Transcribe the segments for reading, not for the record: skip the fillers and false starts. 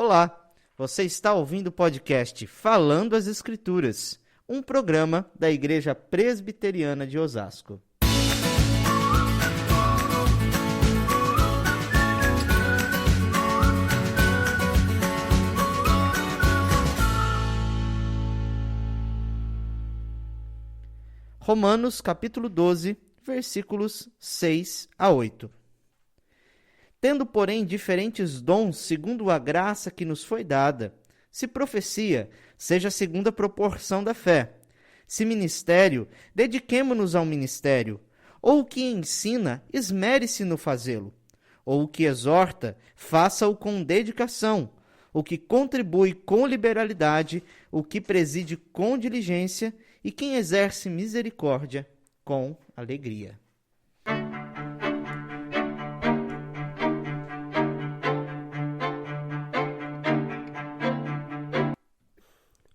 Olá, você está ouvindo o podcast Falando as Escrituras, um programa da Igreja Presbiteriana de Osasco. Romanos capítulo 12, versículos 6 a 8. Tendo, porém, diferentes dons segundo a graça que nos foi dada, se profecia, seja segundo a proporção da fé. Se ministério, dediquemo-nos ao ministério. Ou o que ensina, esmere-se no fazê-lo. Ou o que exorta, faça-o com dedicação. O que contribui com liberalidade, o que preside com diligência, e quem exerce misericórdia com alegria.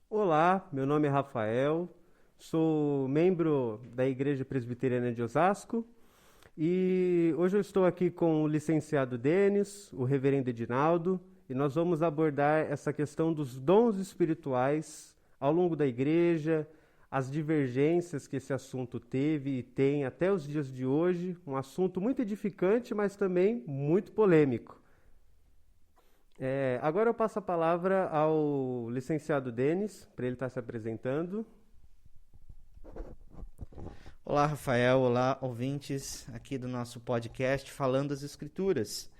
Olá, meu nome é Rafael, sou membro da Igreja Presbiteriana de Osasco e hoje eu estou aqui com o licenciado Denis, o reverendo Edinaldo, e nós vamos abordar essa questão dos dons espirituais ao longo da igreja, as divergências que esse assunto teve e tem até os dias de hoje, um assunto muito edificante, mas também muito polêmico. Agora eu passo a palavra ao licenciado Denis, para ele estar se apresentando. Olá, Rafael. Olá, ouvintes aqui do nosso podcast Falando as Escrituras.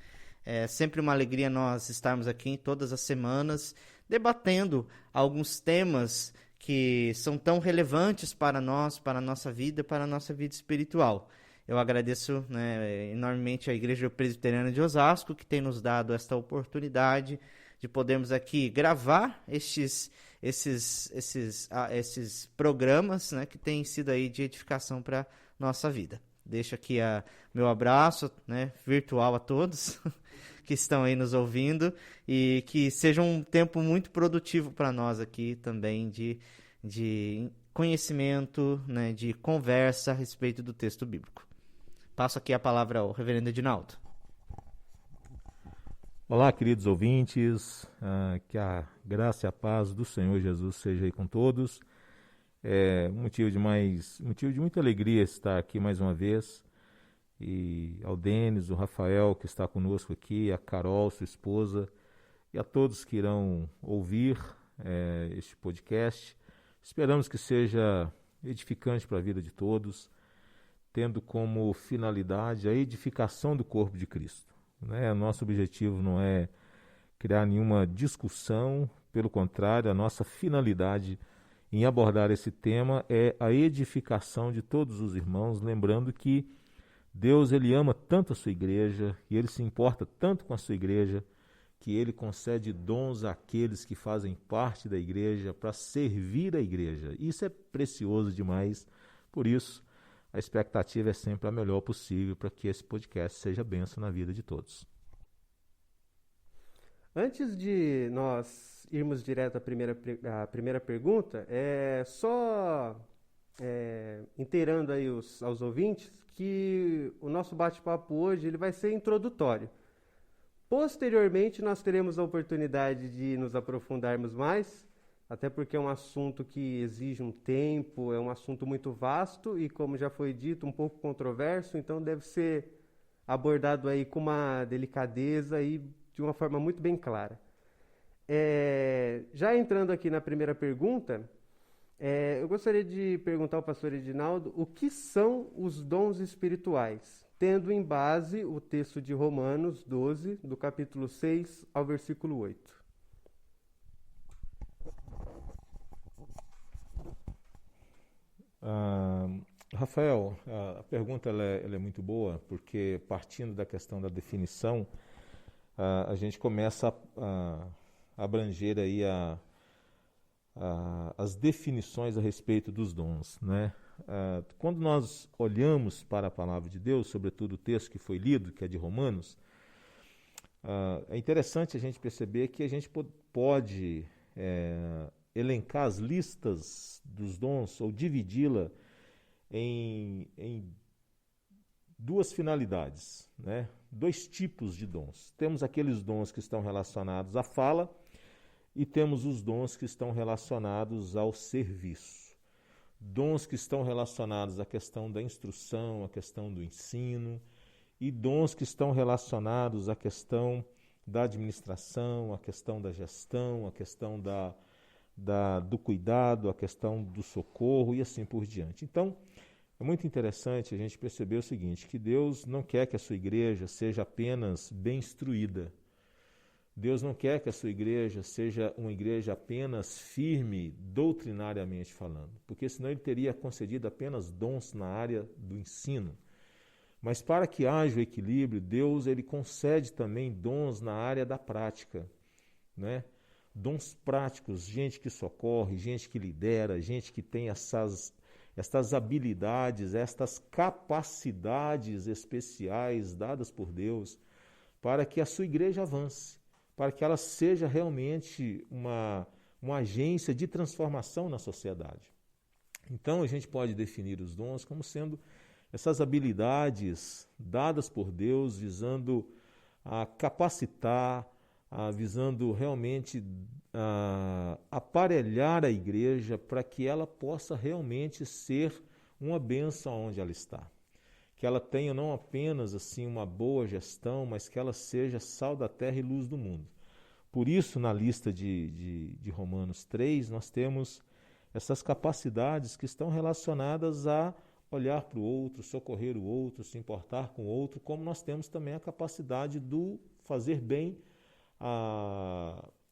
É sempre uma alegria nós estarmos aqui todas as semanas debatendo alguns temas que são tão relevantes para nós, para a nossa vida espiritual. Eu agradeço enormemente à Igreja Presbiteriana de Osasco, que tem nos dado esta oportunidade de podermos aqui gravar esses programas, que têm sido aí de edificação para a nossa vida. Deixo aqui meu abraço virtual a todos que estão aí nos ouvindo e que seja um tempo muito produtivo para nós aqui também de conhecimento, de conversa a respeito do texto bíblico. Passo aqui a palavra ao reverendo Edinaldo. Olá, queridos ouvintes, que a graça e a paz do Senhor Jesus seja aí com todos. É motivo de muita alegria estar aqui mais uma vez. E ao Denis, o Rafael que está conosco aqui, a Carol, sua esposa, e a todos que irão ouvir este podcast. Esperamos que seja edificante para a vida de todos, tendo como finalidade a edificação do corpo de Cristo. Nosso objetivo não é criar nenhuma discussão, pelo contrário, a nossa finalidade em abordar esse tema é a edificação de todos os irmãos, lembrando que Deus ele ama tanto a sua igreja e ele se importa tanto com a sua igreja que ele concede dons àqueles que fazem parte da igreja para servir a igreja. Isso é precioso demais, por isso a expectativa é sempre a melhor possível para que esse podcast seja bênção na vida de todos. Antes de nós irmos direto à primeira pergunta, inteirando aí aos ouvintes que o nosso bate-papo hoje ele vai ser introdutório. Posteriormente, nós teremos a oportunidade de nos aprofundarmos mais, até porque é um assunto que exige um tempo, é um assunto muito vasto e, como já foi dito, um pouco controverso, então deve ser abordado aí com uma delicadeza e de uma forma muito bem clara. Já entrando aqui na primeira pergunta, eu gostaria de perguntar ao pastor Edinaldo o que são os dons espirituais, tendo em base o texto de Romanos 12, do capítulo 6 ao versículo 8. Rafael, a pergunta ela é muito boa, porque partindo da questão da definição, a gente começa a abranger aí as definições a respeito dos dons, Quando nós olhamos para a palavra de Deus, sobretudo o texto que foi lido, que é de Romanos, é interessante a gente perceber que a gente pode elencar as listas dos dons ou dividi-la em duas finalidades, né? Dois tipos de dons. Temos aqueles dons que estão relacionados à fala e temos os dons que estão relacionados ao serviço. Dons que estão relacionados à questão da instrução, à questão do ensino, e dons que estão relacionados à questão da administração, à questão da gestão, à questão do cuidado, à questão do socorro e assim por diante. Então, é muito interessante a gente perceber o seguinte, que Deus não quer que a sua igreja seja apenas bem instruída. Deus não quer que a sua igreja seja uma igreja apenas firme, doutrinariamente falando, porque senão ele teria concedido apenas dons na área do ensino. Mas para que haja o equilíbrio, Deus ele concede também dons na área da prática, né? Dons práticos, gente que socorre, gente que lidera, gente que tem estas habilidades, estas capacidades especiais dadas por Deus para que a sua igreja avance, para que ela seja realmente uma agência de transformação na sociedade. Então a gente pode definir os dons como sendo essas habilidades dadas por Deus visando a capacitar, visando realmente aparelhar a igreja para que ela possa realmente ser uma bênção onde ela está. Que ela tenha não apenas assim uma boa gestão, mas que ela seja sal da terra e luz do mundo. Por isso, na lista de Romanos 3, nós temos essas capacidades que estão relacionadas a olhar para o outro, socorrer o outro, se importar com o outro, como nós temos também a capacidade do fazer bem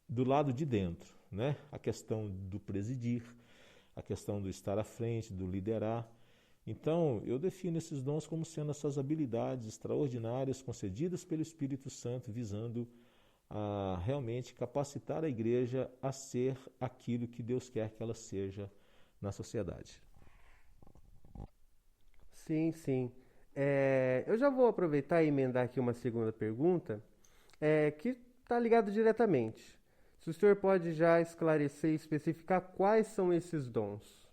do lado de dentro, né? A questão do presidir, a questão do estar à frente, do liderar. Então, eu defino esses dons como sendo essas habilidades extraordinárias concedidas pelo Espírito Santo, visando a realmente capacitar a igreja a ser aquilo que Deus quer que ela seja na sociedade. Sim, sim. Eu já vou aproveitar e emendar aqui uma segunda pergunta, que está ligado diretamente. Se o senhor pode já esclarecer e especificar quais são esses dons?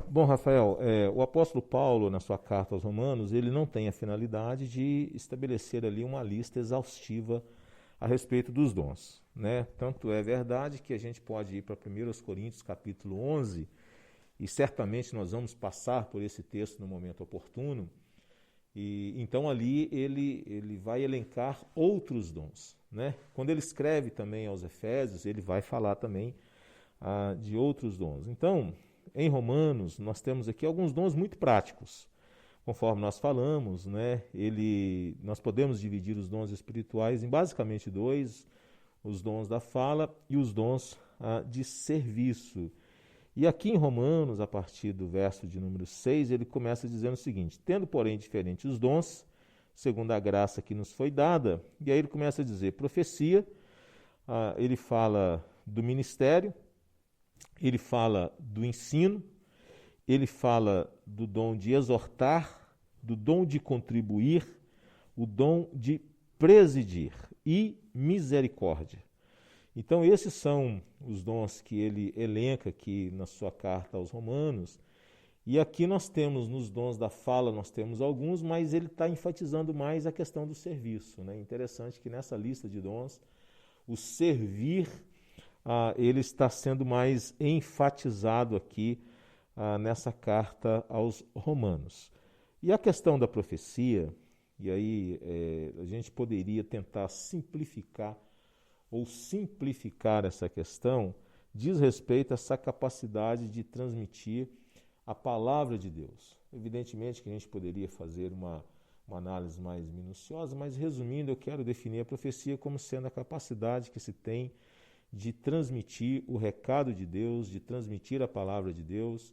Bom, Rafael, o apóstolo Paulo, na sua carta aos Romanos, ele não tem a finalidade de estabelecer ali uma lista exaustiva a respeito dos dons, né? Tanto é verdade que a gente pode ir para 1 Coríntios, capítulo 11, e certamente nós vamos passar por esse texto no momento oportuno, e então ali ele vai elencar outros dons, né? Quando ele escreve também aos Efésios, ele vai falar também de outros dons. Então, em Romanos, nós temos aqui alguns dons muito práticos. Conforme nós falamos, né, nós podemos dividir os dons espirituais em basicamente dois, os dons da fala e os dons de serviço. E aqui em Romanos, a partir do verso de número 6, ele começa dizendo o seguinte: tendo, porém, diferentes os dons, segundo a graça que nos foi dada, e aí ele começa a dizer profecia, ele fala do ministério, ele fala do ensino, ele fala do dom de exortar, do dom de contribuir, o dom de presidir e misericórdia. Então esses são os dons que ele elenca aqui na sua carta aos Romanos. E aqui nós temos, nos dons da fala, nós temos alguns, mas ele está enfatizando mais a questão do serviço, né? Interessante que nessa lista de dons, o servir ele está sendo mais enfatizado aqui nessa carta aos Romanos. E a questão da profecia, e aí a gente poderia tentar simplificar essa questão, diz respeito a essa capacidade de transmitir a palavra de Deus. Evidentemente que a gente poderia fazer uma análise mais minuciosa, mas resumindo, eu quero definir a profecia como sendo a capacidade que se tem de transmitir o recado de Deus, de transmitir a palavra de Deus,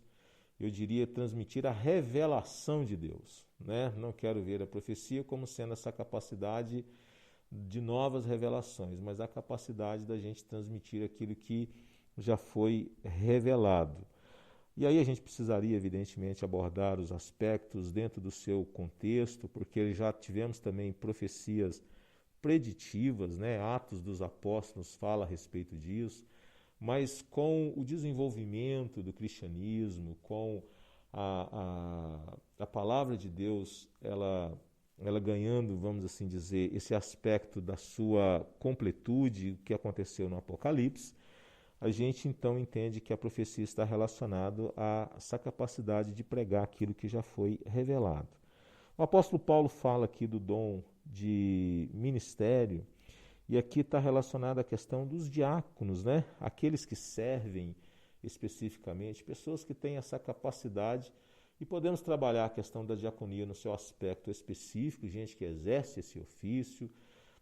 eu diria transmitir a revelação de Deus, né? Não quero ver a profecia como sendo essa capacidade de novas revelações, mas a capacidade da gente transmitir aquilo que já foi revelado. E aí a gente precisaria, evidentemente, abordar os aspectos dentro do seu contexto, porque já tivemos também profecias preditivas, né? Atos dos Apóstolos fala a respeito disso, mas com o desenvolvimento do cristianismo, com a palavra de Deus, ela ganhando, vamos assim dizer, esse aspecto da sua completude, o que aconteceu no Apocalipse, a gente então entende que a profecia está relacionada a essa capacidade de pregar aquilo que já foi revelado. O apóstolo Paulo fala aqui do dom de ministério, e aqui está relacionado à questão dos diáconos, né? Aqueles que servem especificamente, pessoas que têm essa capacidade, e podemos trabalhar a questão da diaconia no seu aspecto específico, gente que exerce esse ofício,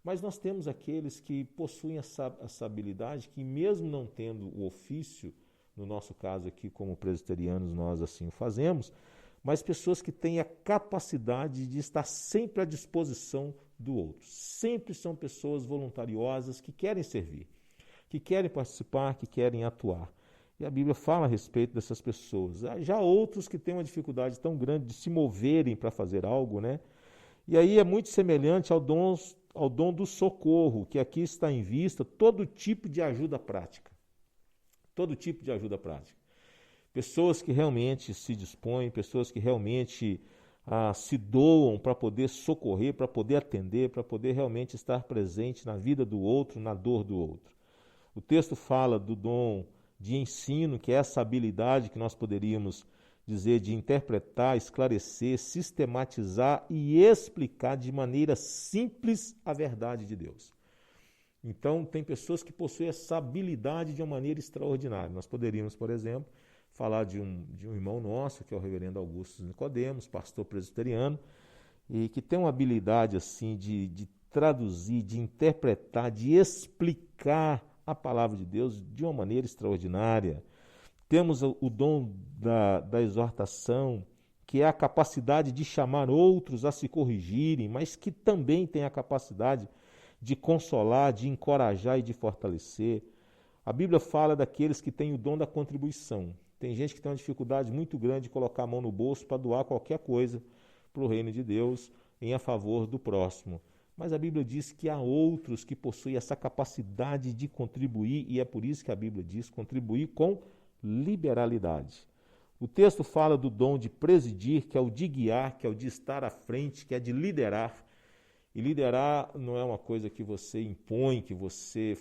mas nós temos aqueles que possuem essa habilidade, que mesmo não tendo o ofício, no nosso caso aqui como presbiterianos nós assim o fazemos, mas pessoas que têm a capacidade de estar sempre à disposição do outro. Sempre são pessoas voluntariosas que querem servir, que querem participar, que querem atuar. E a Bíblia fala a respeito dessas pessoas. Já outros que têm uma dificuldade tão grande de se moverem para fazer algo, né? E aí é muito semelhante ao dom do socorro, que aqui está em vista todo tipo de ajuda prática. Todo tipo de ajuda prática. Pessoas que realmente se dispõem, pessoas que realmente se doam para poder socorrer, para poder atender, para poder realmente estar presente na vida do outro, na dor do outro. O texto fala do dom de ensino, que é essa habilidade que nós poderíamos dizer de interpretar, esclarecer, sistematizar e explicar de maneira simples a verdade de Deus. Então, tem pessoas que possuem essa habilidade de uma maneira extraordinária. Nós poderíamos, por exemplo, falar de um irmão nosso, que é o reverendo Augusto Nicodemos, pastor presbiteriano, e que tem uma habilidade assim de traduzir, de interpretar, de explicar a palavra de Deus de uma maneira extraordinária. Temos o dom da exortação, que é a capacidade de chamar outros a se corrigirem, mas que também tem a capacidade de consolar, de encorajar e de fortalecer. A Bíblia fala daqueles que têm o dom da contribuição. Tem gente que tem uma dificuldade muito grande de colocar a mão no bolso para doar qualquer coisa para o reino de Deus a favor do próximo. Mas a Bíblia diz que há outros que possuem essa capacidade de contribuir, e é por isso que a Bíblia diz contribuir com liberalidade. O texto fala do dom de presidir, que é o de guiar, que é o de estar à frente, que é de liderar. E liderar não é uma coisa que você impõe, que você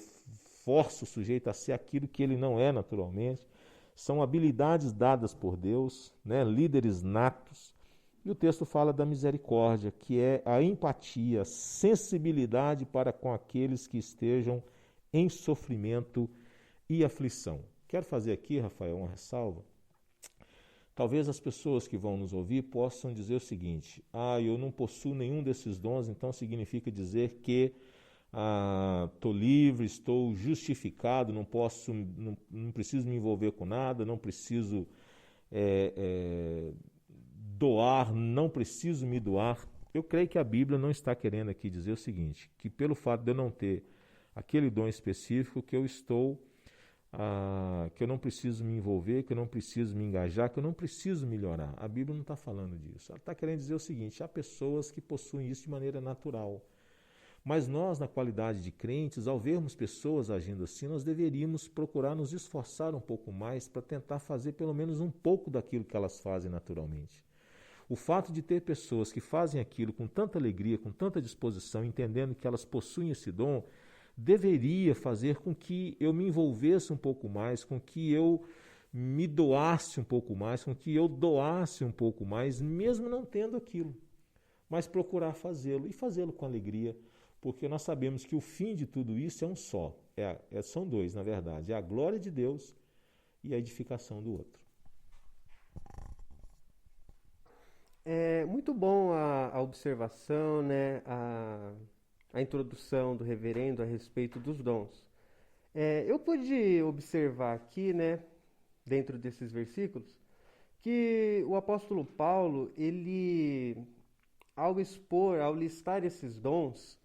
força o sujeito a ser aquilo que ele não é naturalmente. São habilidades dadas por Deus, né? Líderes natos. E o texto fala da misericórdia, que é a empatia, a sensibilidade para com aqueles que estejam em sofrimento e aflição. Quero fazer aqui, Rafael, uma ressalva. Talvez as pessoas que vão nos ouvir possam dizer o seguinte: eu não possuo nenhum desses dons, então significa dizer que estou livre, estou justificado, não preciso me envolver com nada, não preciso doar, não preciso me doar. Eu creio que a Bíblia não está querendo aqui dizer o seguinte, que pelo fato de eu não ter aquele dom específico, que eu não preciso me envolver, que eu não preciso me engajar, que eu não preciso melhorar. A Bíblia não está falando disso. Ela está querendo dizer o seguinte: há pessoas que possuem isso de maneira natural. Mas nós, na qualidade de crentes, ao vermos pessoas agindo assim, nós deveríamos procurar nos esforçar um pouco mais para tentar fazer pelo menos um pouco daquilo que elas fazem naturalmente. O fato de ter pessoas que fazem aquilo com tanta alegria, com tanta disposição, entendendo que elas possuem esse dom, deveria fazer com que eu me envolvesse um pouco mais, com que eu me doasse um pouco mais, com que eu doasse um pouco mais, mesmo não tendo aquilo. Mas procurar fazê-lo, e fazê-lo com alegria, porque nós sabemos que o fim de tudo isso é um só. São dois, na verdade. É a glória de Deus e a edificação do outro. É muito bom a observação, né, a introdução do reverendo a respeito dos dons. Eu pude observar aqui, né, dentro desses versículos, que o apóstolo Paulo, ele, ao listar esses dons,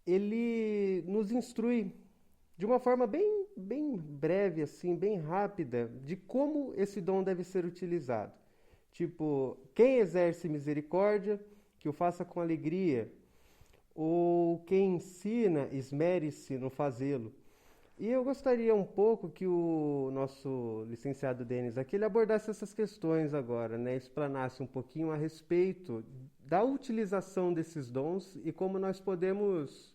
ele nos instrui de uma forma bem breve, assim, bem rápida, de como esse dom deve ser utilizado. Tipo, quem exerce misericórdia, que o faça com alegria. Ou quem ensina, esmere-se no fazê-lo. E eu gostaria um pouco que o nosso licenciado Denis aqui ele abordasse essas questões agora, né? Explanasse um pouquinho a respeito da utilização desses dons e como nós podemos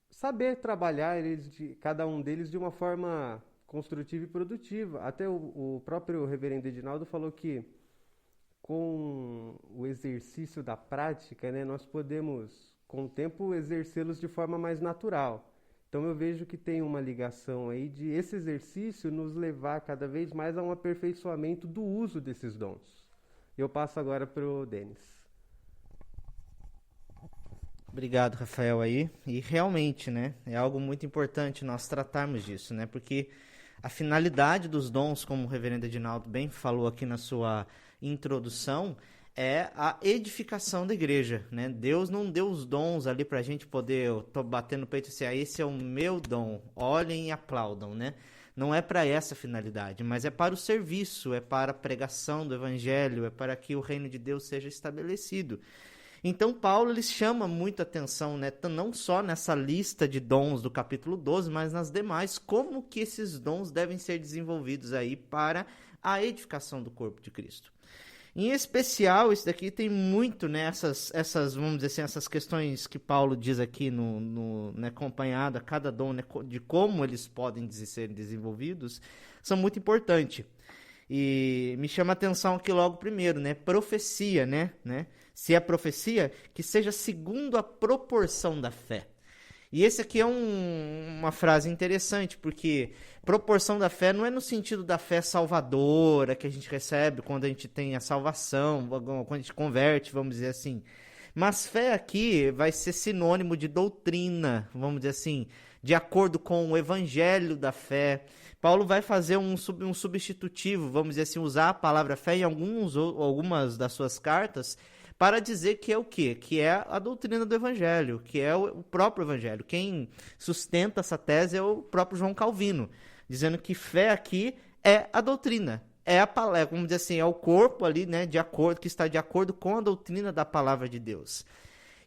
saber trabalhar cada um deles de uma forma construtiva e produtiva. Até o próprio reverendo Edinaldo falou que com o exercício da prática, né, nós podemos, com o tempo, exercê-los de forma mais natural. Então eu vejo que tem uma ligação aí de esse exercício nos levar cada vez mais a um aperfeiçoamento do uso desses dons. Eu passo agora para o Denis. Obrigado, Rafael, aí. E realmente, né, é algo muito importante nós tratarmos disso, né, porque a finalidade dos dons, como o reverendo Edinaldo bem falou aqui na sua introdução, é a edificação da igreja, né? Deus não deu os dons ali pra gente poder, eu tô batendo no peito e dizer, esse é o meu dom, olhem e aplaudam, né? Não é para essa finalidade, mas é para o serviço, é para a pregação do evangelho, é para que o reino de Deus seja estabelecido. Então Paulo ele chama muito atenção, né, não só nessa lista de dons do capítulo 12, mas nas demais, como que esses dons devem ser desenvolvidos aí para a edificação do corpo de Cristo. Em especial, isso daqui tem muito, né, essas, vamos dizer assim, essas questões que Paulo diz aqui né, acompanhado a cada dom, né, de como eles podem ser desenvolvidos, são muito importantes. E me chama a atenção aqui logo primeiro, né, profecia, né, se é profecia, que seja segundo a proporção da fé. E esse aqui é uma frase interessante, porque proporção da fé não é no sentido da fé salvadora que a gente recebe quando a gente tem a salvação, quando a gente converte, vamos dizer assim. Mas fé aqui vai ser sinônimo de doutrina, vamos dizer assim, de acordo com o evangelho da fé. Paulo vai fazer um substitutivo, vamos dizer assim, usar a palavra fé em algumas das suas cartas, para dizer que é o quê? Que é a doutrina do Evangelho, que é o próprio Evangelho. Quem sustenta essa tese é o próprio João Calvino, dizendo que fé aqui é a doutrina, é a palavra, vamos dizer assim, é o corpo ali, né, que está de acordo com a doutrina da palavra de Deus.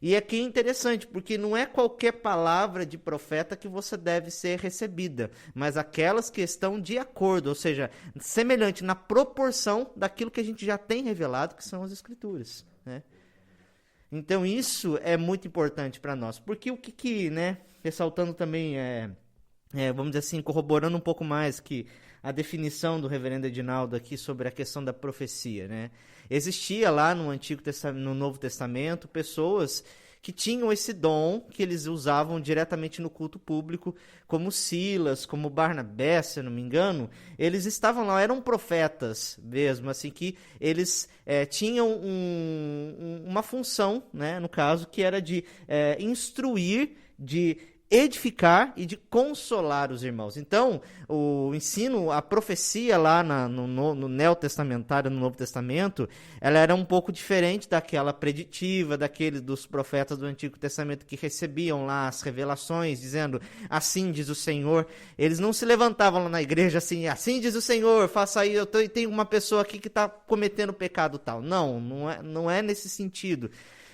E aqui é interessante, porque não é qualquer palavra de profeta que você deve ser recebida, mas aquelas que estão de acordo, ou seja, semelhante na proporção daquilo que a gente já tem revelado, que são as Escrituras, né? Então isso é muito importante para nós, porque o que né, ressaltando também, vamos dizer assim, corroborando um pouco mais que a definição do reverendo Edinaldo aqui sobre a questão da profecia, né? Existia lá no Novo Testamento pessoas que tinham esse dom que eles usavam diretamente no culto público, como Silas, como Barnabé, se eu não me engano. Eles estavam lá, eram profetas mesmo, assim, que eles tinham uma função, né, no caso, que era de instruir, de edificar e de consolar os irmãos. Então, o ensino, a profecia lá no Neotestamentário, no Novo Testamento, ela era um pouco diferente daquela preditiva, dos profetas do Antigo Testamento que recebiam lá as revelações, dizendo, assim diz o Senhor. Eles não se levantavam lá na igreja assim diz o Senhor, faça aí, tenho uma pessoa aqui que está cometendo pecado tal. Não é nesse sentido.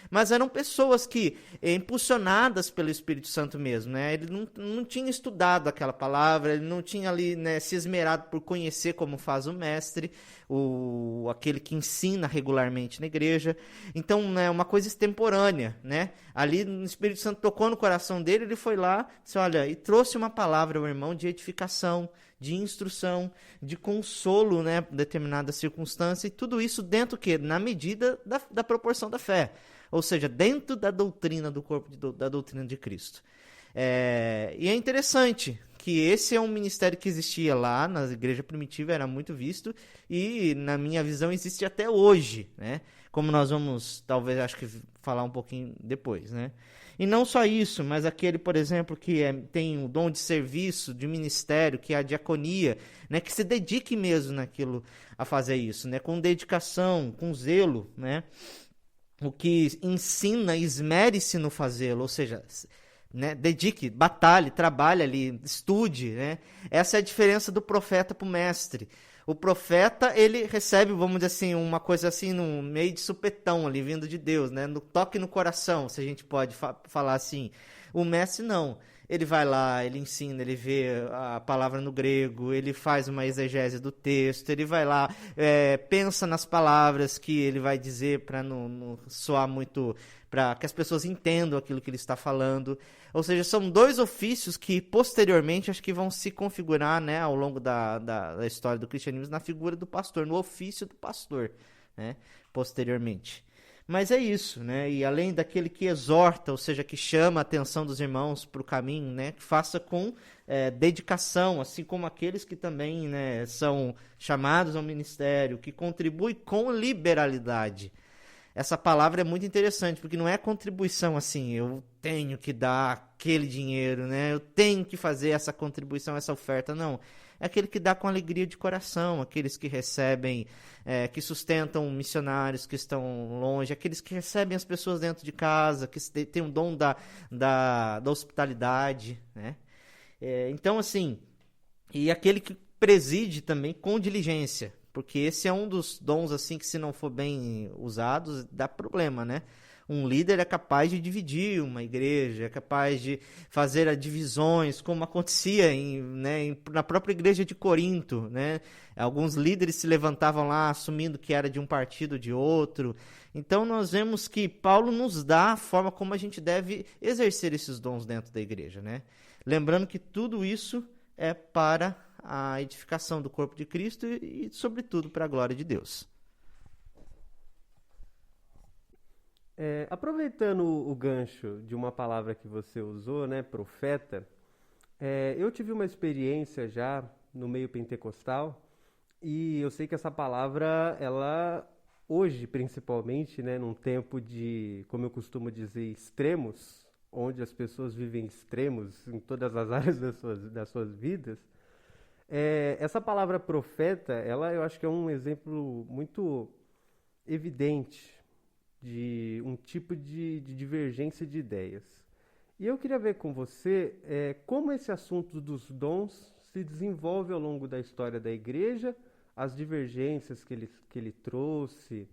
Mas eram pessoas que, impulsionadas pelo Espírito Santo mesmo, né? Ele não tinha estudado aquela palavra, ele não tinha ali, né, se esmerado por conhecer como faz o mestre, aquele que ensina regularmente na igreja. Então, né, uma coisa extemporânea, né? Ali o Espírito Santo tocou no coração dele, ele foi lá, disse, olha, e trouxe uma palavra ao irmão de edificação, de instrução, de consolo, né, em determinada circunstância, e tudo isso dentro do quê? Na medida da proporção da fé. Ou seja, dentro da doutrina do corpo, da doutrina de Cristo. E é interessante que esse é um ministério que existia lá na igreja primitiva, era muito visto, e na minha visão existe até hoje, né? Como nós vamos, talvez, acho que falar um pouquinho depois, né? E não só isso, mas aquele, por exemplo, que tem o dom de serviço, de ministério, que é a diaconia, né? Que se dedique mesmo naquilo, a fazer isso, né? Com dedicação, com zelo, né? O que ensina, esmere-se no fazê-lo, ou seja, né, dedique, batalhe, trabalhe ali, estude, né? Essa é a diferença do profeta para o mestre. O profeta, ele recebe, vamos dizer assim, uma coisa assim, num meio de supetão ali, vindo de Deus, né? No toque no coração, se a gente pode falar assim. O mestre não. Ele vai lá, ele ensina, ele vê a palavra no grego, ele faz uma exegese do texto, ele vai lá, pensa nas palavras que ele vai dizer para não soar muito, para que as pessoas entendam aquilo que ele está falando. Ou seja, são dois ofícios que posteriormente acho que vão se configurar, né, ao longo da história do cristianismo na figura do pastor, no ofício do pastor, né, posteriormente. Mas é isso, né? E além daquele que exorta, ou seja, que chama a atenção dos irmãos para o caminho, né? Que faça com dedicação, assim como aqueles que também, né, são chamados ao ministério, que contribuem com liberalidade. Essa palavra é muito interessante, porque não é contribuição assim, eu tenho que dar aquele dinheiro, né? Eu tenho que fazer essa contribuição, essa oferta, não. É aquele que dá com alegria de coração, aqueles que recebem, que sustentam missionários que estão longe, aqueles que recebem as pessoas dentro de casa, que têm o dom da hospitalidade, né? Então, assim, e aquele que preside também com diligência, porque esse é um dos dons, assim, que se não for bem usados, dá problema, né? Um líder é capaz de dividir uma igreja, é capaz de fazer divisões, como acontecia na própria igreja de Corinto, né? Alguns líderes se levantavam lá assumindo que era de um partido ou de outro. Então nós vemos que Paulo nos dá a forma como a gente deve exercer esses dons dentro da igreja, né? Lembrando que tudo isso é para a edificação do corpo de Cristo e sobretudo, para a glória de Deus. Aproveitando o gancho de uma palavra que você usou, né, profeta, eu tive uma experiência já no meio pentecostal e eu sei que essa palavra, ela hoje principalmente, né, num tempo de, como eu costumo dizer, extremos, onde as pessoas vivem extremos em todas as áreas das suas vidas, essa palavra profeta, ela eu acho que é um exemplo muito evidente de um tipo de divergência de ideias. E eu queria ver com você como esse assunto dos dons se desenvolve ao longo da história da igreja, as divergências que ele trouxe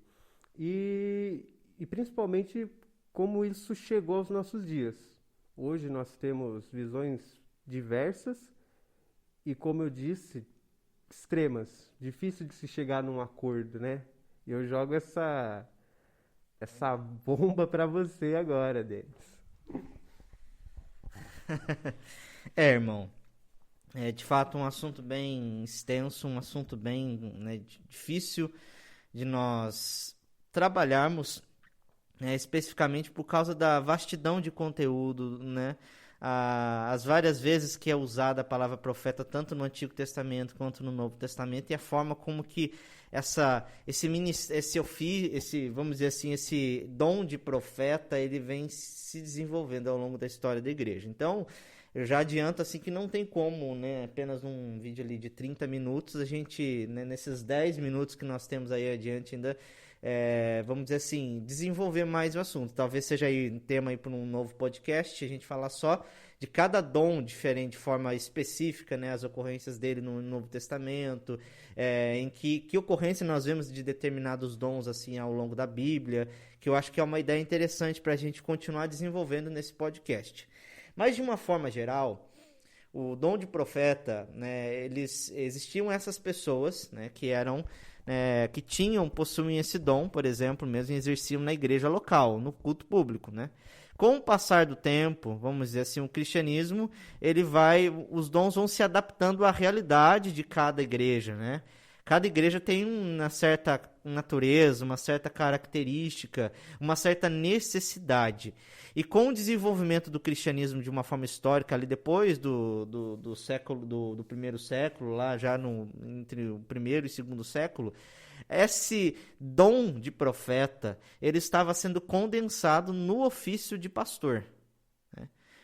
e principalmente como isso chegou aos nossos dias. Hoje nós temos visões diversas e, como eu disse, extremas. Difícil de se chegar num acordo, né? E eu jogo essa bomba para você agora, Denis. Irmão, é de fato um assunto bem extenso, um assunto bem, né, difícil de nós trabalharmos, né, especificamente por causa da vastidão de conteúdo, né? As várias vezes que é usada a palavra profeta, tanto no Antigo Testamento quanto no Novo Testamento, e a forma como que vamos dizer assim, esse dom de profeta, ele vem se desenvolvendo ao longo da história da igreja. Então, eu já adianto assim que não tem como, né, apenas num vídeo ali de 30 minutos, a gente, né, nesses 10 minutos que nós temos aí adiante ainda, vamos dizer assim, desenvolver mais o assunto. Talvez seja aí um tema aí para um novo podcast, a gente falar só de cada dom diferente, de forma específica, né, as ocorrências dele no Novo Testamento, em que ocorrência nós vemos de determinados dons assim ao longo da Bíblia, que eu acho que é uma ideia interessante para a gente continuar desenvolvendo nesse podcast. Mas de uma forma geral, o dom de profeta, né, existiam essas pessoas, né, que eram que possuíam esse dom, por exemplo, mesmo exerciam na igreja local, no culto público, né? Com o passar do tempo, vamos dizer assim, o cristianismo, os dons vão se adaptando à realidade de cada igreja, né? Cada igreja tem uma certa natureza, uma certa característica, uma certa necessidade. E com o desenvolvimento do cristianismo de uma forma histórica, ali depois do século, do primeiro século, lá já entre o primeiro e segundo século, esse dom de profeta, ele estava sendo condensado no ofício de pastor.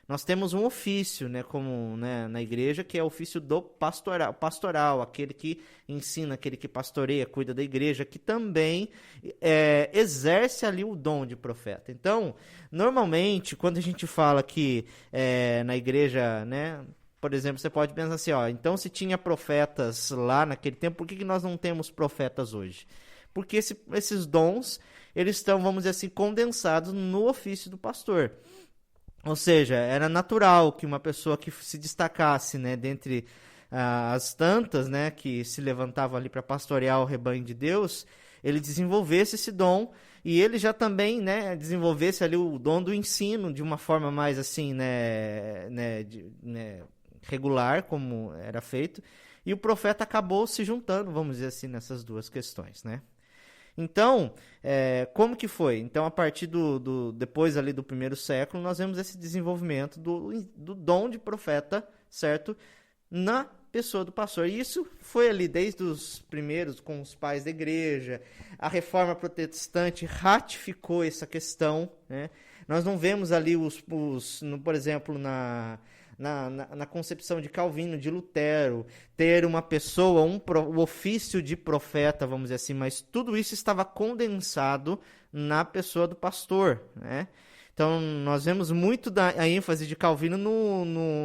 Nós temos um ofício, né, como, né, na igreja, que é o ofício do pastoral, aquele que ensina, aquele que pastoreia, cuida da igreja, que também exerce ali o dom de profeta. Então, normalmente, quando a gente fala que na igreja, né, por exemplo, você pode pensar assim, ó, então se tinha profetas lá naquele tempo, por que nós não temos profetas hoje? Porque esses dons, eles estão, vamos dizer assim, condensados no ofício do pastor. Ou seja, era natural que uma pessoa que se destacasse, né, dentre as tantas, né, que se levantavam ali para pastorear o rebanho de Deus, ele desenvolvesse esse dom e ele já também, né, desenvolvesse ali o dom do ensino de uma forma mais assim, regular, como era feito. E o profeta acabou se juntando, vamos dizer assim, nessas duas questões, né? Então, como que foi? Então, a partir depois ali do 1º século, nós vemos esse desenvolvimento do dom de profeta, certo? Na pessoa do pastor. E isso foi ali desde os primeiros, com os pais da igreja. A reforma protestante ratificou essa questão, né? Nós não vemos ali, por exemplo, na concepção de Calvino, de Lutero, ter uma pessoa, o ofício de profeta, vamos dizer assim, mas tudo isso estava condensado na pessoa do pastor, né? Então, nós vemos muito a ênfase de Calvino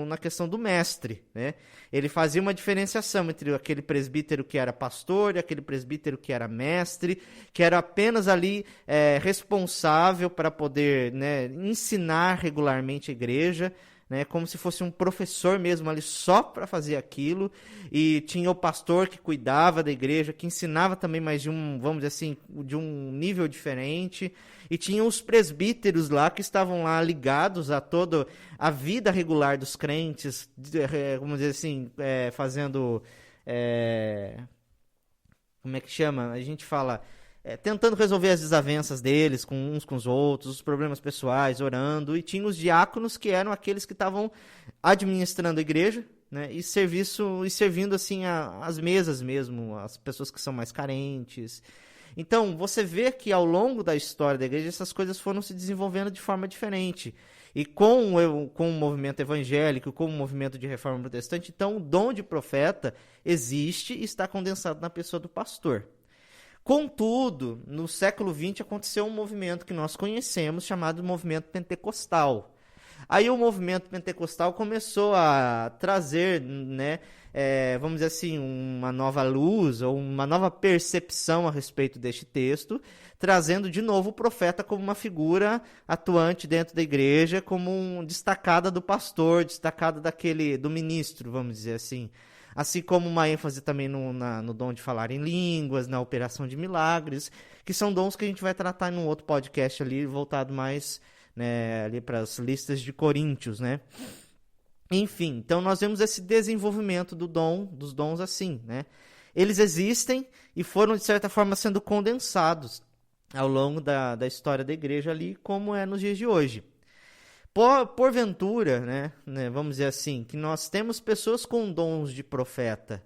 na questão do mestre, né? Ele fazia uma diferenciação entre aquele presbítero que era pastor e aquele presbítero que era mestre, que era apenas ali responsável para poder, né, ensinar regularmente a igreja, né, como se fosse um professor mesmo ali só para fazer aquilo, e tinha o pastor que cuidava da igreja, que ensinava também mais vamos dizer assim, de um nível diferente, e tinha os presbíteros lá que estavam lá ligados a toda a vida regular dos crentes, vamos dizer assim, fazendo, como é que chama? A gente fala... tentando resolver as desavenças deles uns com os outros, os problemas pessoais, orando, e tinha os diáconos que eram aqueles que estavam administrando a igreja, né, e servindo assim as mesas mesmo, as pessoas que são mais carentes. Então, você vê que ao longo da história da igreja, essas coisas foram se desenvolvendo de forma diferente. E com o movimento evangélico, com o movimento de reforma protestante, então o dom de profeta existe e está condensado na pessoa do pastor. Contudo, no século XX aconteceu um movimento que nós conhecemos chamado movimento pentecostal. Aí o movimento pentecostal começou a trazer, né, vamos dizer assim, uma nova luz ou uma nova percepção a respeito deste texto, trazendo de novo o profeta como uma figura atuante dentro da igreja, como destacada do pastor, destacada do ministro, vamos dizer assim. Assim como uma ênfase também no dom de falar em línguas, na operação de milagres, que são dons que a gente vai tratar em um outro podcast ali, voltado mais, né, ali para as listas de Coríntios, né? Enfim, então nós vemos esse desenvolvimento dos dons assim, né? Eles existem e foram, de certa forma, sendo condensados ao longo da história da igreja ali, como é nos dias de hoje. Porventura, né, vamos dizer assim, que nós temos pessoas com dons de profeta,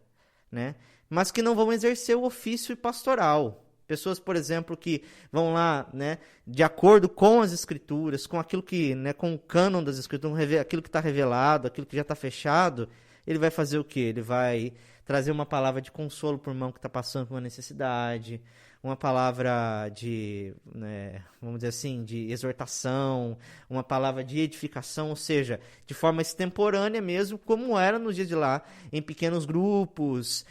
né, mas que não vão exercer o ofício pastoral. Pessoas, por exemplo, que vão lá, né, de acordo com as escrituras, com aquilo que, né, com o cânon das escrituras, aquilo que está revelado, aquilo que já está fechado, ele vai fazer o quê? Ele vai trazer uma palavra de consolo para o irmão que está passando por uma necessidade, uma palavra de, né, vamos dizer assim, de exortação, uma palavra de edificação, ou seja, de forma extemporânea mesmo, como era nos dias de lá, em pequenos grupos,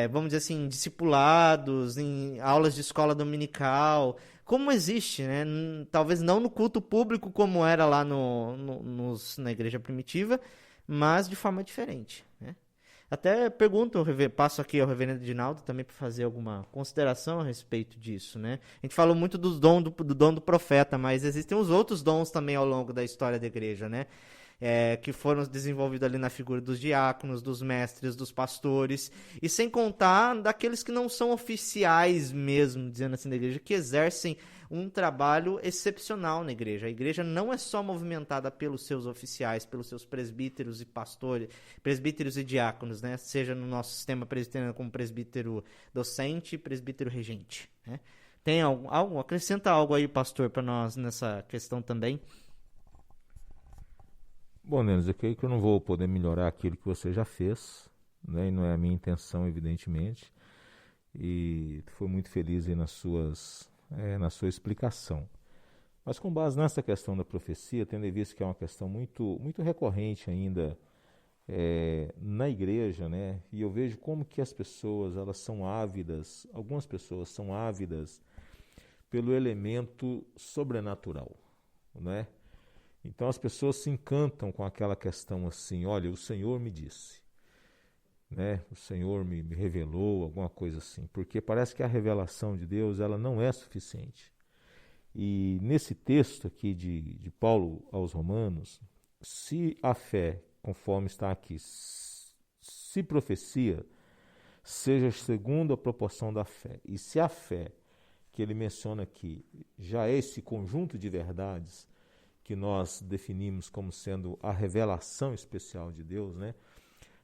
vamos dizer assim, discipulados, em aulas de escola dominical, como existe, né? Talvez não no culto público como era lá na igreja primitiva, mas de forma diferente, né? Até pergunto, passo aqui ao reverendo Edinaldo também para fazer alguma consideração a respeito disso, né? A gente falou muito do dom do profeta, mas existem os outros dons também ao longo da história da igreja, né? Que foram desenvolvidos ali na figura dos diáconos, dos mestres, dos pastores, e sem contar daqueles que não são oficiais mesmo, dizendo assim, da igreja, que exercem um trabalho excepcional na igreja. A igreja não é só movimentada pelos seus oficiais, pelos seus presbíteros e pastores, presbíteros e diáconos, né? Seja no nosso sistema presbiteriano como presbítero docente e presbítero regente, né? Tem acrescenta algo aí, pastor, para nós nessa questão também? Bom, Denis, eu creio que eu não vou poder melhorar aquilo que você já fez, né? E não é a minha intenção, evidentemente. E foi muito feliz aí na sua explicação. Mas com base nessa questão da profecia, tendo em vista que é uma questão muito, muito recorrente ainda na igreja, né? E eu vejo como que as pessoas, elas são ávidas, algumas pessoas são ávidas pelo elemento sobrenatural, né? Então as pessoas se encantam com aquela questão assim, olha, o Senhor me disse, né? O Senhor me revelou, alguma coisa assim, porque parece que a revelação de Deus, ela não é suficiente. E nesse texto aqui de Paulo aos Romanos, se a fé, conforme está aqui, se profecia, seja segundo a proporção da fé. E se a fé que ele menciona aqui já é esse conjunto de verdades que nós definimos como sendo a revelação especial de Deus, né?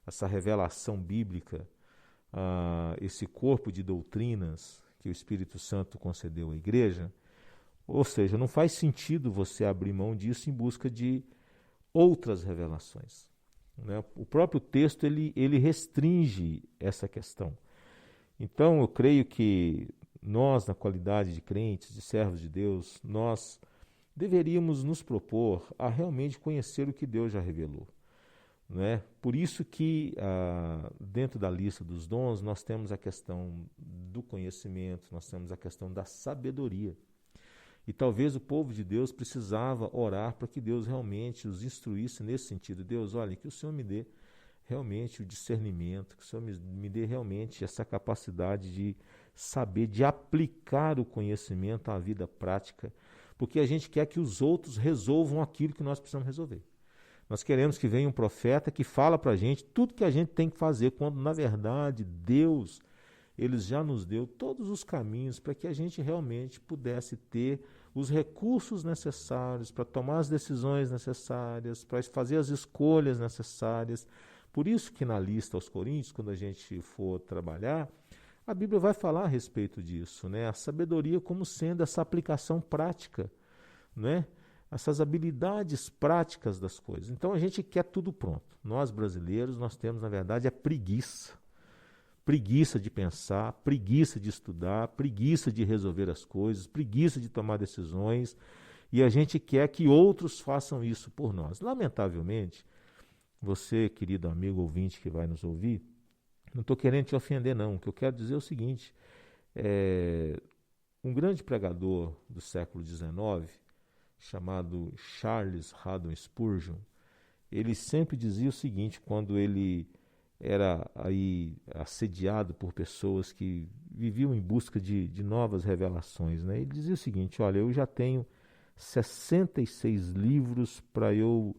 Essa revelação bíblica, esse corpo de doutrinas que o Espírito Santo concedeu à igreja, ou seja, não faz sentido você abrir mão disso em busca de outras revelações, né? O próprio texto ele restringe essa questão. Então, eu creio que nós, na qualidade de crentes, de servos de Deus, nós deveríamos nos propor a realmente conhecer o que Deus já revelou, né? Por isso que dentro da lista dos dons nós temos a questão do conhecimento, nós temos a questão da sabedoria. E talvez o povo de Deus precisava orar para que Deus realmente os instruísse nesse sentido. Deus, olha, que o Senhor me dê realmente o discernimento, que o Senhor me dê realmente essa capacidade de saber, de aplicar o conhecimento à vida prática, porque a gente quer que os outros resolvam aquilo que nós precisamos resolver. Nós queremos que venha um profeta que fala para a gente tudo que a gente tem que fazer, quando na verdade Deus, Ele já nos deu todos os caminhos para que a gente realmente pudesse ter os recursos necessários para tomar as decisões necessárias, para fazer as escolhas necessárias. Por isso que na lista aos Coríntios, quando a gente for trabalhar, a Bíblia vai falar a respeito disso, né? A sabedoria como sendo essa aplicação prática, né? Essas habilidades práticas das coisas. Então a gente quer tudo pronto. Nós brasileiros, nós temos na verdade a preguiça. Preguiça de pensar, preguiça de estudar, preguiça de resolver as coisas, preguiça de tomar decisões, e a gente quer que outros façam isso por nós. Lamentavelmente, você, querido amigo ouvinte que vai nos ouvir, não estou querendo te ofender não, o que eu quero dizer é o seguinte, um grande pregador do século XIX, chamado Charles Haddon Spurgeon, ele sempre dizia o seguinte, quando ele era aí assediado por pessoas que viviam em busca de novas revelações, né? Ele dizia o seguinte, olha, eu já tenho 66 livros para eu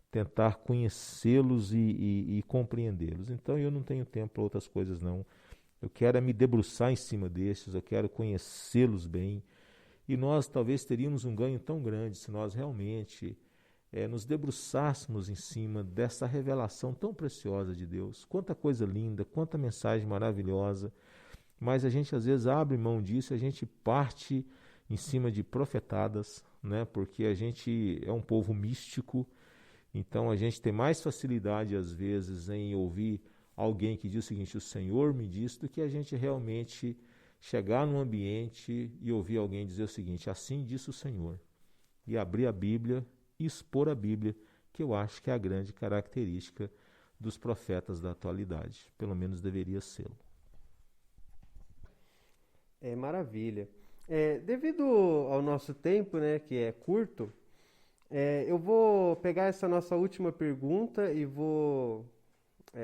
tentar conhecê-los e compreendê-los. Então eu não tenho tempo para outras coisas não. Eu quero me debruçar em cima destes, eu quero conhecê-los bem. E nós talvez teríamos um ganho tão grande se nós realmente nos debruçássemos em cima dessa revelação tão preciosa de Deus. Quanta coisa linda, quanta mensagem maravilhosa, mas a gente às vezes abre mão disso, a gente parte em cima de profetadas, né? Porque a gente é um povo místico, então a gente tem mais facilidade às vezes em ouvir alguém que diz o seguinte, o Senhor me disse, do que a gente realmente chegar num ambiente e ouvir alguém dizer o seguinte, assim disse o Senhor, e abrir a Bíblia e expor a Bíblia, que eu acho que é a grande característica dos profetas da atualidade. Pelo menos deveria ser. Maravilha. Devido ao nosso tempo, né, que é curto, eu vou pegar essa nossa última pergunta e vou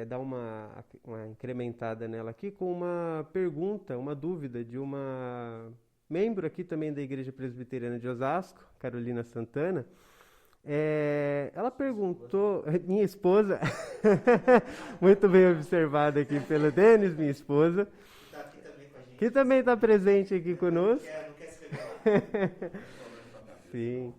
dar uma incrementada nela aqui com uma pergunta, uma dúvida de uma membro aqui também da Igreja Presbiteriana de Osasco, Carolina Santana. Ela perguntou, minha esposa, muito bem observada aqui pelo Denis, minha esposa, Está aqui também com a gente. que também está presente aqui conosco. Não quer se revelar. Sim.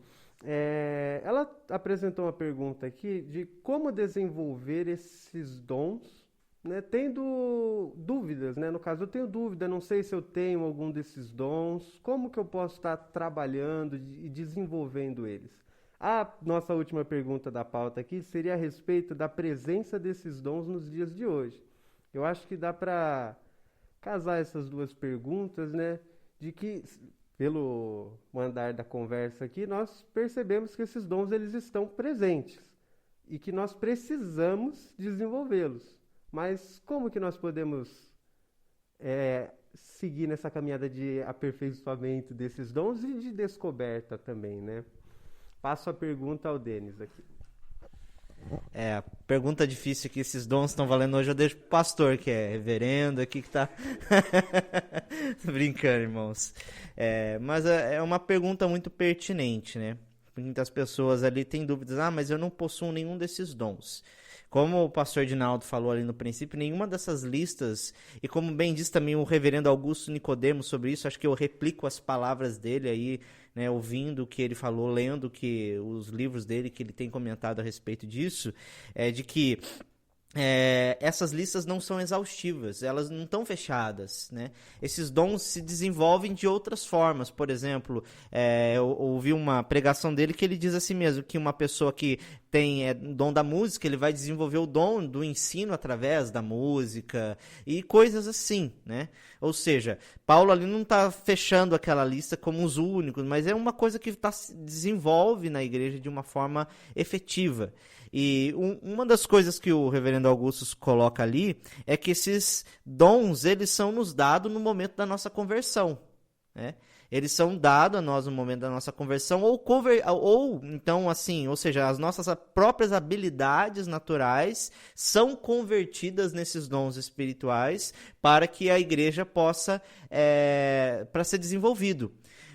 Ela apresentou uma pergunta aqui de como desenvolver esses dons, né, tendo dúvidas, né? No caso, eu tenho dúvida, não sei se eu tenho algum desses dons, como que eu posso estar trabalhando e desenvolvendo eles? A nossa última pergunta da pauta aqui seria a respeito da presença desses dons nos dias de hoje. Eu acho que dá para casar essas duas perguntas, né? De que, pelo andar da conversa aqui, nós percebemos que esses dons eles estão presentes. e que nós precisamos desenvolvê-los. Mas como que nós podemos seguir nessa caminhada de aperfeiçoamento desses dons e de descoberta também, né? Passo a pergunta ao Denis aqui. Pergunta difícil que esses dons estão valendo hoje, eu deixo pro pastor, que é reverendo aqui, que tá brincando, irmãos. Mas é uma pergunta muito pertinente, né? Muitas pessoas ali têm dúvidas, mas eu não possuo nenhum desses dons. Como o pastor Edinaldo falou ali no princípio, nenhuma dessas listas, e como bem disse também o reverendo Augusto Nicodemo sobre isso, acho que eu replico as palavras dele aí, né, ouvindo o que ele falou, lendo os livros dele, que ele tem comentado a respeito disso, de que essas listas não são exaustivas, elas não estão fechadas, né? Esses dons se desenvolvem de outras formas. Por exemplo, eu ouvi uma pregação dele que ele diz assim mesmo, que uma pessoa que tem dom da música, ele vai desenvolver o dom do ensino através da música e coisas assim, né? Ou seja, Paulo ali não está fechando aquela lista como os únicos, mas é uma coisa que se desenvolve na igreja de uma forma efetiva. E uma das coisas que o reverendo Augusto coloca ali é que esses dons, eles são nos dados no momento da nossa conversão, né? Eles são dados a nós no momento da nossa conversão, ou então assim, ou seja, as nossas próprias habilidades naturais são convertidas nesses dons espirituais para que a igreja possa, para ser desenvolvido.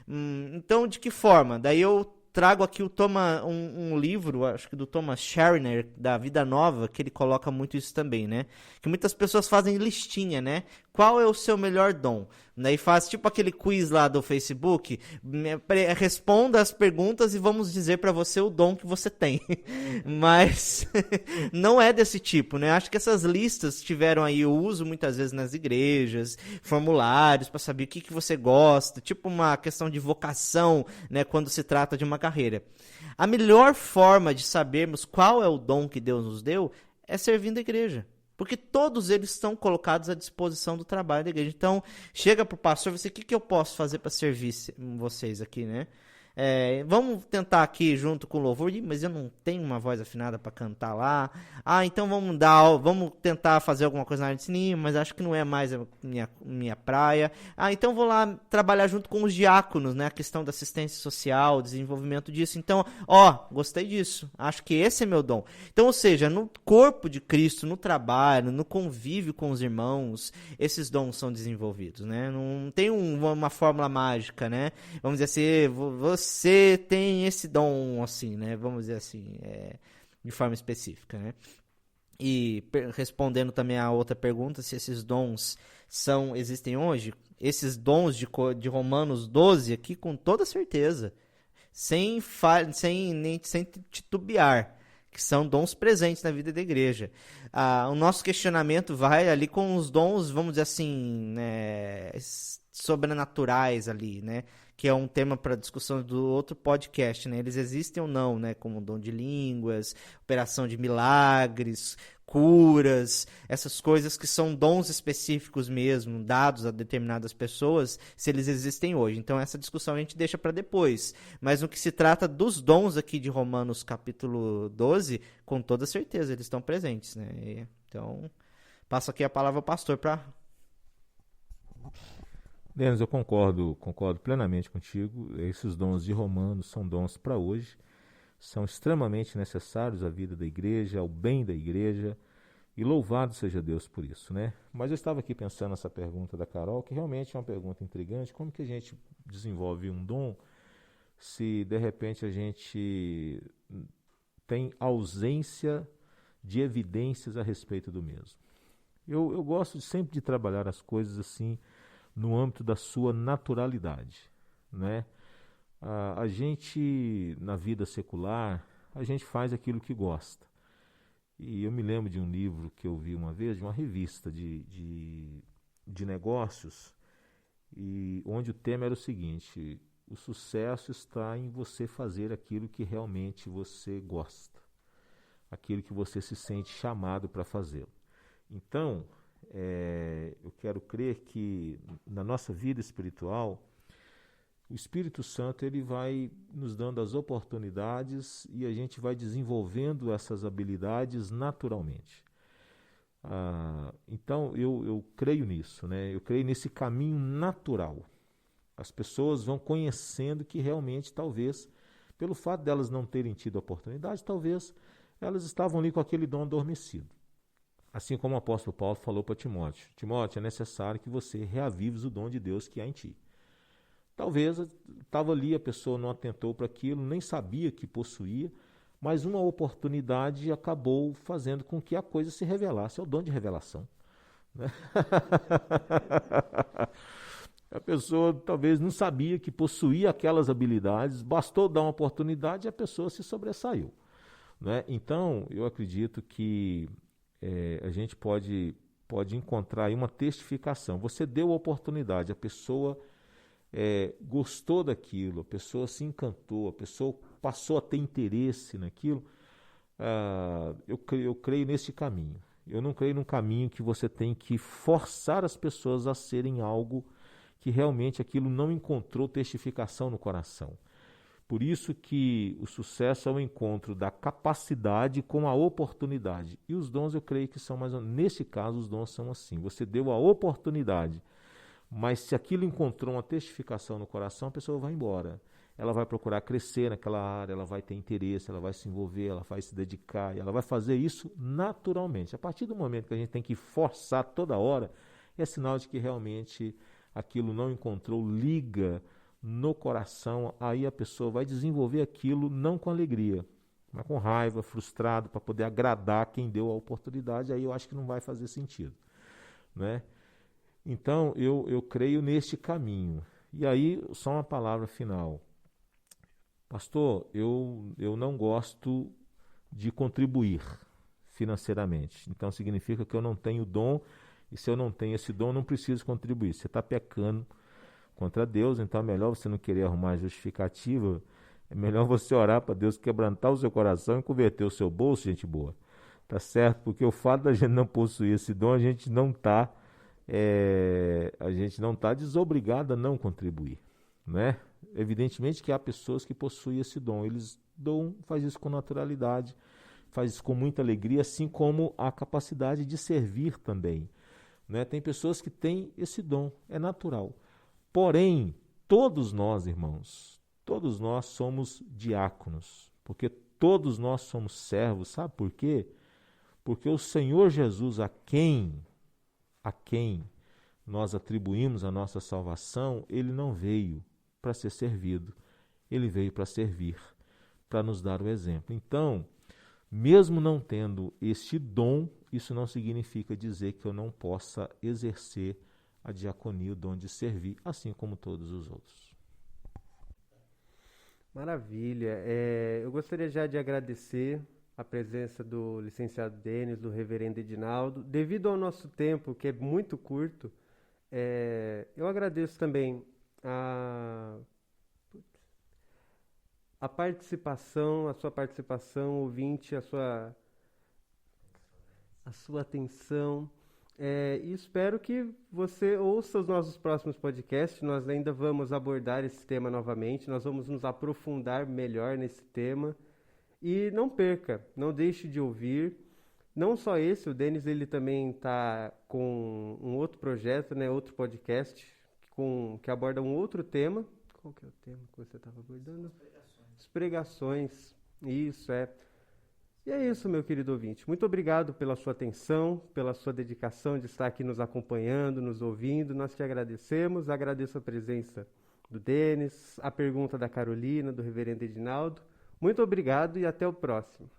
Então, de que forma? Daí eu trago aqui um livro, acho que do Thomas Schreiner, da Vida Nova, que ele coloca muito isso também, né? Que muitas pessoas fazem listinha, né? Qual é o seu melhor dom? Daí faz tipo aquele quiz lá do Facebook, responda as perguntas e vamos dizer para você o dom que você tem. Mas não é desse tipo, né? Acho que essas listas tiveram aí o uso muitas vezes nas igrejas, formulários para saber o que você gosta, tipo uma questão de vocação, né? Quando se trata de uma carreira. A melhor forma de sabermos qual é o dom que Deus nos deu é servindo a igreja. Porque todos eles estão colocados à disposição do trabalho da igreja. Então, chega para o pastor e você, o que eu posso fazer para servir vocês aqui, né? Vamos tentar aqui junto com o louvor, mas eu não tenho uma voz afinada para cantar lá. Então vamos tentar fazer alguma coisa na área de cinema, mas acho que não é mais a minha praia. Então vou lá trabalhar junto com os diáconos, né? A questão da assistência social, desenvolvimento disso. Então, gostei disso. Acho que esse é meu dom. Então, ou seja, no corpo de Cristo, no trabalho, no convívio com os irmãos, esses dons são desenvolvidos, né? Não tem uma fórmula mágica, né? Vamos dizer assim, você tem esse dom, assim, né? Vamos dizer assim, de forma específica, né? E respondendo também a outra pergunta, se esses dons existem hoje, esses dons de Romanos 12 aqui, com toda certeza, sem titubear, que são dons presentes na vida da igreja. O nosso questionamento vai ali com os dons, vamos dizer assim, sobrenaturais ali, né? Que é um tema para discussão do outro podcast, né? Eles existem ou não, né? Como dom de línguas, operação de milagres, curas, essas coisas que são dons específicos mesmo, dados a determinadas pessoas, se eles existem hoje. Então essa discussão a gente deixa para depois. Mas no que se trata dos dons aqui de Romanos capítulo 12, com toda certeza eles estão presentes, né? Então, passo aqui a palavra ao pastor para... Denis, eu concordo plenamente contigo. Esses dons de Romanos são dons para hoje, são extremamente necessários à vida da igreja, ao bem da igreja, e louvado seja Deus por isso, né? Mas eu estava aqui pensando nessa pergunta da Carol, que realmente é uma pergunta intrigante. Como que a gente desenvolve um dom se de repente a gente tem ausência de evidências a respeito do mesmo? Eu gosto sempre de trabalhar as coisas assim, no âmbito da sua naturalidade, né? A gente, na vida secular, a gente faz aquilo que gosta. E eu me lembro de um livro que eu vi uma vez, de uma revista de negócios, e onde o tema era o seguinte: o sucesso está em você fazer aquilo que realmente você gosta, aquilo que você se sente chamado para fazê-lo. Então, eu quero crer que na nossa vida espiritual o Espírito Santo ele vai nos dando as oportunidades e a gente vai desenvolvendo essas habilidades naturalmente. Então eu creio nisso, né? Eu creio nesse caminho natural. As pessoas vão conhecendo que realmente talvez, pelo fato delas não terem tido oportunidade, talvez elas estavam ali com aquele dom adormecido. Assim como o apóstolo Paulo falou para Timóteo: Timóteo, é necessário que você reavives o dom de Deus que há em ti. Talvez estava ali, a pessoa não atentou para aquilo, nem sabia que possuía, mas uma oportunidade acabou fazendo com que a coisa se revelasse. É o dom de revelação, né? A pessoa talvez não sabia que possuía aquelas habilidades, bastou dar uma oportunidade e a pessoa se sobressaiu, né? Então, eu acredito que a gente pode encontrar aí uma testificação. Você deu a oportunidade, a pessoa gostou daquilo, a pessoa se encantou, a pessoa passou a ter interesse naquilo. Eu creio nesse caminho. Eu não creio num caminho que você tem que forçar as pessoas a serem algo que realmente aquilo não encontrou testificação no coração. Por isso que o sucesso é o encontro da capacidade com a oportunidade. E os dons eu creio que são mais ou menos, nesse caso os dons são assim. Você deu a oportunidade, mas se aquilo encontrou uma testificação no coração, a pessoa vai embora. Ela vai procurar crescer naquela área, ela vai ter interesse, ela vai se envolver, ela vai se dedicar, e ela vai fazer isso naturalmente. A partir do momento que a gente tem que forçar toda hora, é sinal de que realmente aquilo não encontrou liga no coração, aí a pessoa vai desenvolver aquilo não com alegria, mas com raiva, frustrado, para poder agradar quem deu a oportunidade, aí eu acho que não vai fazer sentido, né? Então, eu creio neste caminho. E aí, só uma palavra final. Pastor, eu não gosto de contribuir financeiramente. Então, significa que eu não tenho dom, e se eu não tenho esse dom, eu não preciso contribuir. Você está pecando contra Deus, então é melhor você não querer arrumar justificativa, é melhor você orar para Deus quebrantar o seu coração e converter o seu bolso, gente boa. Tá certo? Porque o fato da gente não possuir esse dom, a gente não está desobrigado a não contribuir, né? Evidentemente que há pessoas que possuem esse dom, eles faz isso com naturalidade, faz isso com muita alegria, assim como a capacidade de servir também, né? Tem pessoas que têm esse dom, é natural. Porém, todos nós, irmãos, todos nós somos diáconos, porque todos nós somos servos, sabe por quê? Porque o Senhor Jesus, a quem nós atribuímos a nossa salvação, ele não veio para ser servido, ele veio para servir, para nos dar o exemplo. Então, mesmo não tendo este dom, isso não significa dizer que eu não possa exercer a diaconia, o dom de servir, assim como todos os outros. Maravilha. Eu gostaria já de agradecer a presença do licenciado Denis, do reverendo Edinaldo. Devido ao nosso tempo, que é muito curto, eu agradeço também a sua participação, ouvinte, a sua atenção. E espero que você ouça os nossos próximos podcasts. Nós ainda vamos abordar esse tema novamente, nós vamos nos aprofundar melhor nesse tema. E não perca, não deixe de ouvir. Não só esse, o Denis ele também está com um outro projeto, né, outro podcast, que aborda um outro tema. Qual que é o tema que você estava abordando? As pregações. Isso, E é isso, meu querido ouvinte. Muito obrigado pela sua atenção, pela sua dedicação de estar aqui nos acompanhando, nos ouvindo. Nós te agradecemos. Agradeço a presença do Denis, a pergunta da Carolina, do reverendo Edinaldo. Muito obrigado e até o próximo.